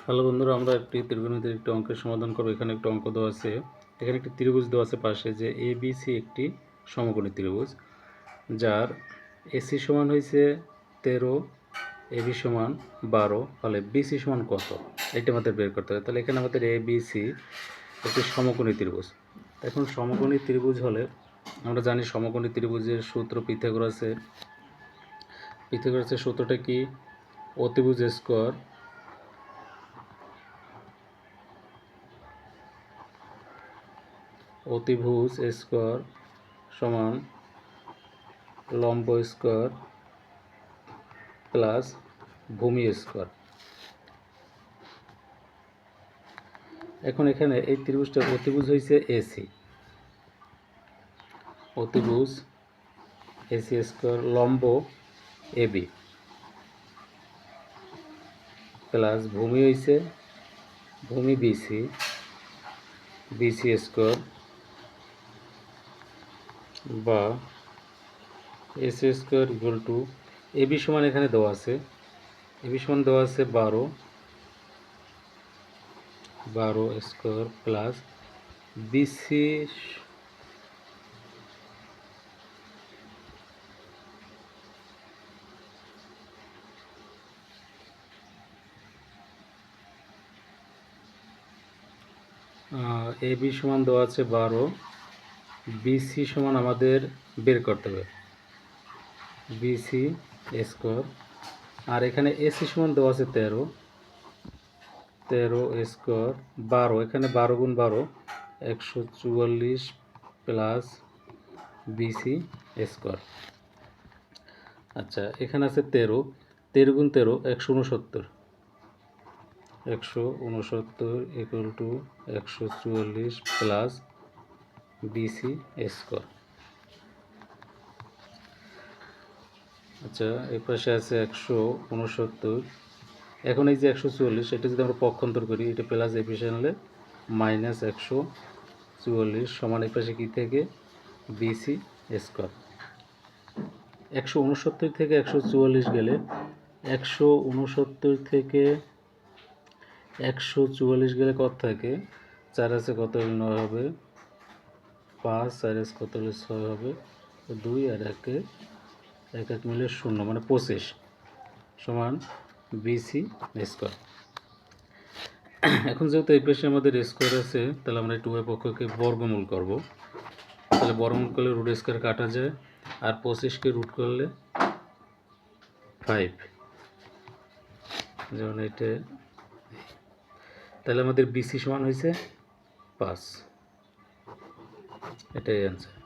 Hello বন্ধুরা, আমরা একটি ত্রিকোণমিতির একটি অঙ্কের সমাধান করব। এখানে একটা অঙ্ক দেওয়া আছে, এখানে একটি ত্রিভুজ দেওয়া আছে পাশে, যে এবিসি একটি সমকোণী ত্রিভুজ, যার এসি সমান হয়েছে 13, এবি সমান 12, ফলে বিসি সমান কত, এটা আমাদের বের করতে হবে। তাহলে এখানে আমাদের এবিসি একটি সমকোণী ত্রিভুজ। এখন সমকোণী ত্রিভুজ হলে আমরা জানি সমকোণী ত্রিভুজের সূত্র পিথাগোরাসের সূত্রটা কি? অতিভুজ স্কোয়ার সমান লম্ব স্কোয়ার প্লাস ভূমি স্কোয়ার। এখন এখানে এই ত্রিভুজটার অতিভুজ হয়েছে এসি, অতিভুজ এসি স্কোয়ার লম্ব এবি প্লাস ভূমি হয়েছে ভূমি বিসি স্কোয়ার বা AC square equal to AB সমান এখানে দেওয়া আছে, এবি সমান দেওয়া আছে 12 স্কোয়ার প্লাস বিসি এবি সমান দেওয়া আছে 12, বিসি সমান আমাদের বের করতে হবে বিসি স্কোয়ার, আর এখানে এসি সমান দেওয়া আছে 13 স্কোয়ার 12, এখানে 12 গুণ 12 144 প্লাস বিসি স্কোয়ার। আচ্ছা, এখানে আছে 13 গুণ 13 169 equal to 144 plus BC square. আচ্ছা, এই পাশে আছে 169। এখন এই যে 144, এটা যদি আমরা পক্ষান্তর করি, এটা প্লাস এই পাশে আনলে মাইনাস 144 সমান এই পাশে কী থেকে বিসি স্কোয়ার। 169 থেকে 144 গেলে 169 থেকে 144 গেলে কত থাকে? 4 আছে কত হলে 9 হবে, 5 4 আছে কত হলে 6 হবে, 2 আর 1 মিলে 0 মানে 25 সমান বিসি স্কোয়ার। এখন যেহেতু এই পাশে আমাদের স্কোয়ার আছে, তাহলে আমরা এই উভয় পক্ষকে বর্গমূল করব। তাহলে বর্গমূল করলে রুট স্কোয়ার কাটা যায়, আর 25কে রুট করলে 5, যেমন এটা। তাহলে আমাদের বিসি সমান হয়েছে 5, এটাই অ্যান্সার।